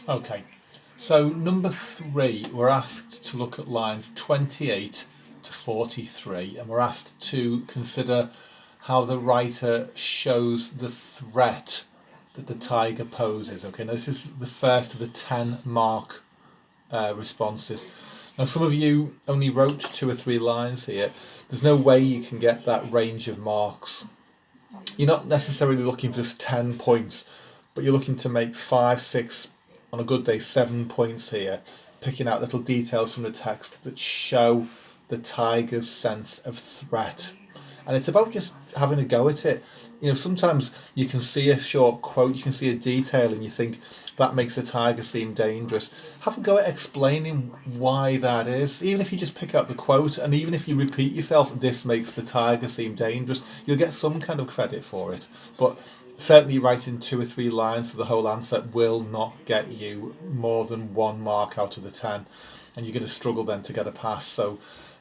Okay, so number 3, we're asked to look at lines 28 to 43, and we're asked to consider how the writer shows the threat that the tiger poses. Okay, now this is the first of the 10 mark responses. Now, some of you only wrote 2 or 3 lines here. There's no way you can get that range of marks. You're not necessarily looking for 10 points, but you're looking to make 5, 6, on a good day, 7 points here, picking out little details from the text that show the tiger's sense of threat. And it's about just having a go at it. Sometimes you can see a short quote, you can see a detail, and you think that makes the tiger seem dangerous. Have a go at explaining why that is. Even if you just pick out the quote, and even if you repeat yourself, this makes the tiger seem dangerous, you'll get some kind of credit for it. But certainly writing 2 or 3 lines to the whole answer will not get you more than 1 mark out of the 10, and you're going to struggle then to get a pass. So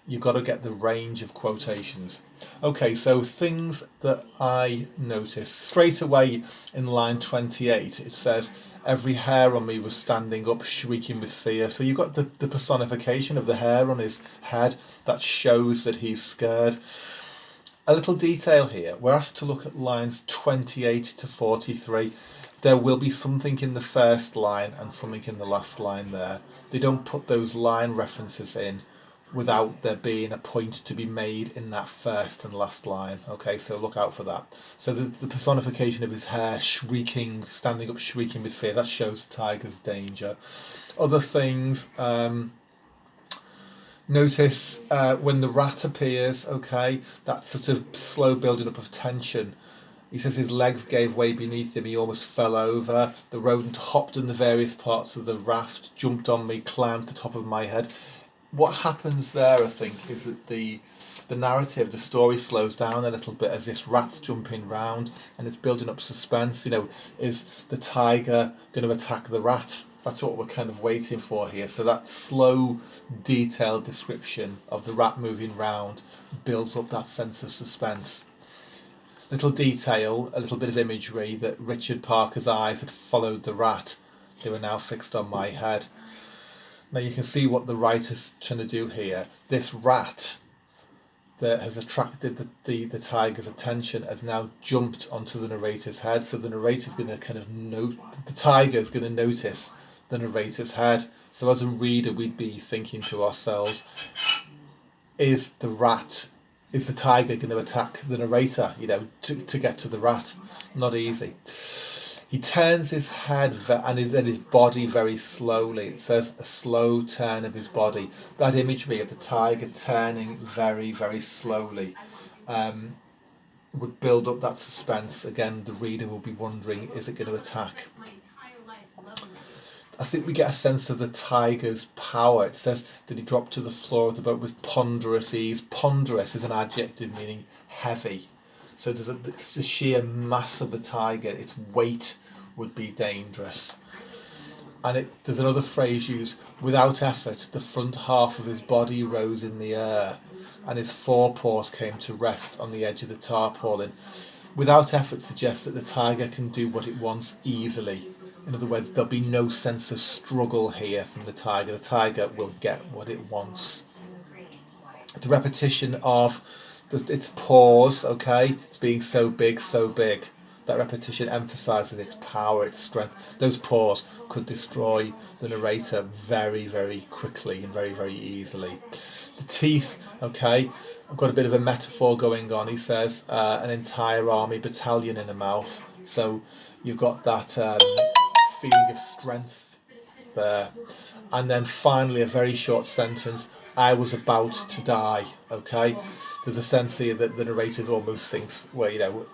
you've got to get the range of quotations. Okay, so things that I noticed straight away in line 28, it says, every hair on me was standing up, shrieking with fear. So you've got the personification of the hair on his head that shows that he's scared. A little detail here, we're asked to look at lines 28 to 43. There will be something in the first line and something in the last line there. They don't put those line references in without there being a point to be made in that first and last line. Okay, so look out for that. So the personification of his hair shrieking, standing up shrieking with fear, that shows the tiger's danger. Other things, notice when the rat appears, okay, that sort of slow building up of tension. He says his legs gave way beneath him, he almost fell over. The rodent hopped in the various parts of the raft, jumped on me, climbed to the top of my head. What happens there, I think, is that the narrative, the story slows down a little bit as this rat's jumping round and it's building up suspense. Is the tiger going to attack the rat? That's what we're kind of waiting for here. So that slow, detailed description of the rat moving round builds up that sense of suspense. Little detail, a little bit of imagery that Richard Parker's eyes had followed the rat. They were now fixed on my head. Now you can see what the writer's trying to do here. This rat that has attracted the tiger's attention has now jumped onto the narrator's head. So the narrator's going to kind of the tiger's going to notice the narrator's head. So as a reader, we'd be thinking to ourselves, is the tiger going to attack the narrator, to get to the rat? Not easy. He turns his head and his body very slowly. It says a slow turn of his body. That imagery of the tiger turning very, very slowly would build up that suspense. Again, the reader will be wondering, is it going to attack? I think we get a sense of the tiger's power. It says that he dropped to the floor of the boat with ponderous ease. Ponderous is an adjective meaning heavy. So it's the sheer mass of the tiger, its weight would be dangerous. And there's another phrase used, without effort, the front half of his body rose in the air and his forepaws came to rest on the edge of the tarpaulin. Without effort suggests that the tiger can do what it wants easily. In other words, there'll be no sense of struggle here from the tiger. The tiger will get what it wants. The repetition of its paws, okay, it's being so big, so big. That repetition emphasises its power, its strength. Those paws could destroy the narrator very, very quickly and very, very easily. The teeth, okay, I've got a bit of a metaphor going on. He says an entire army battalion in a mouth. So you've got that feeling of strength there. And then finally, a very short sentence, I was about to die, okay? There's a sense here that the narrator almost thinks, well,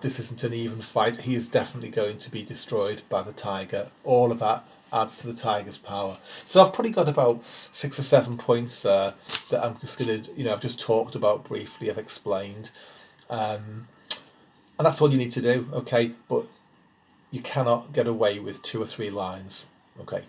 this isn't an even fight. He is definitely going to be destroyed by the tiger. All of that adds to the tiger's power. So I've probably got about 6 or 7 points that I'm just going to, I've just talked about briefly, I've explained. And that's all you need to do, okay? But you cannot get away with 2 or 3 lines, okay?